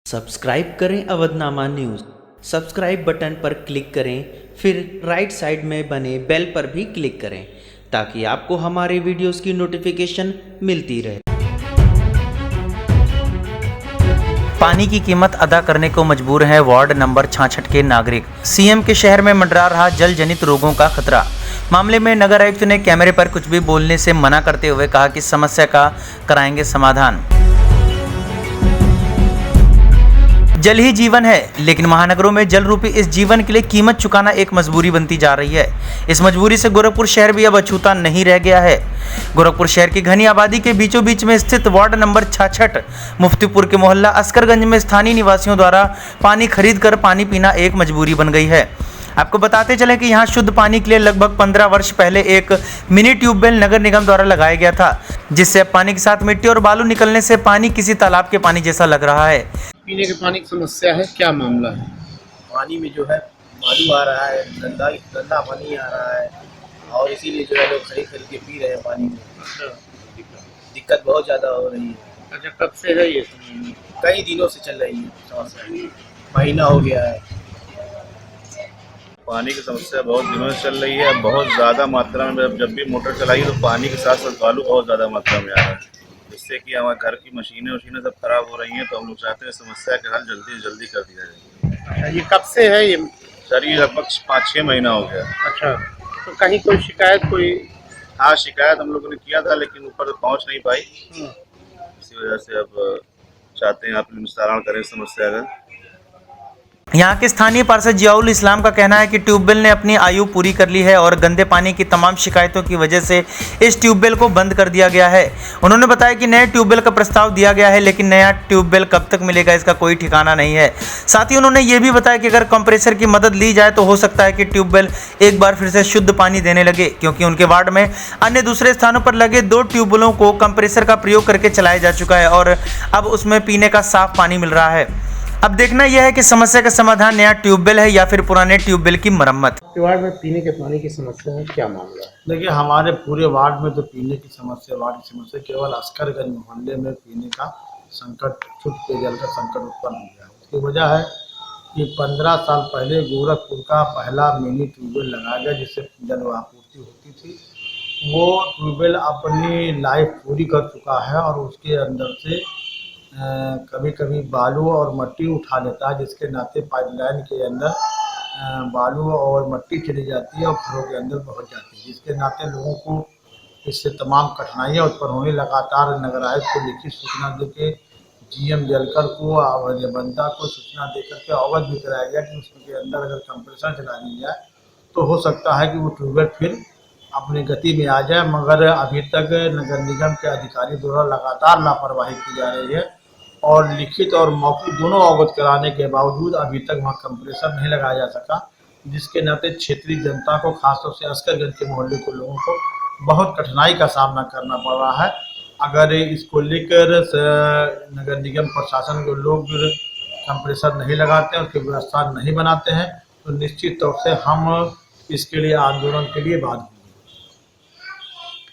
Subscribe करें Avadhnama news. Subscribe button पर click करें, फिर राइट साइड में बने बेल पर भी क्लिक करें ताकि आपको हमारे वीडियोस की नोटिफिकेशन मिलती रहे। पानी की कीमत अदा करने को मजबूर हैं वार्ड नंबर 66 के नागरिक। सीएम के शहर में मंडरा रहा जल जनित रोगों का खतरा। मामले में नगर आयुक्त ने कैमरे पर कुछ भी बोलने से मना करते हुए कहा कि समस्या का कराएंगे समाधान। जल ही जीवन है, लेकिन महानगरों में जल रूपी इस जीवन के लिए कीमत चुकाना एक मजबूरी बनती जा रही है। इस मजबूरी से गोरखपुर शहर भी अब अछूता नहीं रह गया है। गोरखपुर शहर की घनी आबादी के बीचों बीच में स्थित वार्ड नंबर 66 मुफ्तीपुर के मोहल्ला अस्करगंज में स्थानीय निवासियों द्वारा पानी खरीद कर पानी पीना एक मजबूरी बन गई है। आपको बताते चलें कि यहाँ शुद्ध पानी के लिए लगभग 15 वर्ष पहले एक मिनी ट्यूबवेल नगर निगम द्वारा लगाया गया था, जिससे अब पानी के साथ मिट्टी और बालू निकलने से पानी किसी तालाब के पानी जैसा लग रहा है। पीने के पानी की समस्या है, क्या मामला है? पानी में जो है बालू आ रहा है, गंदा पानी आ रहा है और इसीलिए जो है लोग खरीद के पी रहे हैं पानी में। दिक्कत बहुत ज़्यादा हो रही है। अच्छा, कब से है ये समस्या? कई दिनों से चल रही है समस्या, महीना हो गया है। पानी की समस्या बहुत दिनों से चल रही है। बहुत ज़्यादा मात्रा में जब भी मोटर चलाई तो पानी के साथ साथ बालू बहुत ज़्यादा मात्रा में आ रहा है, जिससे कि हमारे घर की मशीनें सब खराब हो रही हैं। तो हम लोग चाहते हैं समस्या का हल जल्दी से जल्दी कर दिया जाए। अच्छा, ये कब से है ये? सर ये लगभग 5-6 महीना हो गया। अच्छा, तो कहीं कोई शिकायत हाँ, शिकायत हम लोगों ने किया था लेकिन ऊपर पहुंच नहीं पाई। इसी वजह से अब चाहते हैं आप निस्तारण करें समस्या का। यहाँ के स्थानीय पार्षद जियाउल इस्लाम का कहना है कि ट्यूबवेल ने अपनी आयु पूरी कर ली है और गंदे पानी की तमाम शिकायतों की वजह से इस ट्यूबवेल को बंद कर दिया गया है। उन्होंने बताया कि नए ट्यूबवेल का प्रस्ताव दिया गया है, लेकिन नया ट्यूबवेल कब तक मिलेगा इसका कोई ठिकाना नहीं है। साथ ही उन्होंने ये भी बताया कि अगर कंप्रेसर की मदद ली जाए तो हो सकता है कि ट्यूबवेल एक बार फिर से शुद्ध पानी देने लगे, क्योंकि उनके वार्ड में अन्य दूसरे स्थानों पर लगे 2 ट्यूबवेलों को कंप्रेसर का प्रयोग करके चलाया जा चुका है और अब उसमें पीने का साफ पानी मिल रहा है। अब देखना यह है कि समस्या का समाधान नया ट्यूबवेल है या फिर पुराने ट्यूबवेल की मरम्मत। वार्ड में पीने के पानी की समस्या है, क्या मामला है? देखिए, हमारे पूरे वार्ड में तो पीने की समस्या, वार्ड की समस्या केवल अस्करगंज मोहल्ले में पीने का संकट, शुद्ध पेयजल का संकट उत्पन्न हो गया है। उसकी वजह है कि 15 साल पहले गोरखपुर का पहला मिनी ट्यूबवेल लगाया गया जिससे जल आपूर्ति होती थी। वो ट्यूबवेल अपनी लाइफ पूरी कर चुका है और उसके अंदर से कभी कभी बालू और मिट्टी उठा लेता है, जिसके नाते पाइपलाइन के अंदर बालू और मिट्टी चली जाती है और घरों के अंदर पहुंच जाती है, जिसके नाते लोगों को इससे तमाम कठिनाइयाँ उत्पन्न होने। लगातार नगर आयुक्त को लिखित सूचना देके जीएम जलकर को बनता को सूचना देकर के अवगत भी कराया गया कि उसके अंदर अगर कंप्रेसर चला दी जाए तो हो सकता है कि वो ट्यूबवेल फिर अपनी गति में आ जाए, मगर अभी तक नगर निगम के अधिकारी द्वारा लगातार लापरवाही की जा रही है और लिखित और मौखिक दोनों अवगत कराने के बावजूद अभी तक वहाँ कंप्रेसर नहीं लगाया जा सका, जिसके नाते क्षेत्रीय जनता को, खासतौर से अस्करगंज के मोहल्ले के लोगों को बहुत कठिनाई का सामना करना पड़ रहा है। अगर इसको लेकर नगर निगम प्रशासन को लोग कंप्रेसर नहीं लगाते हैं, उसकी व्यवस्था नहीं बनाते हैं, तो निश्चित तौर से हम इसके लिए आंदोलन के लिए बाध्य हैं।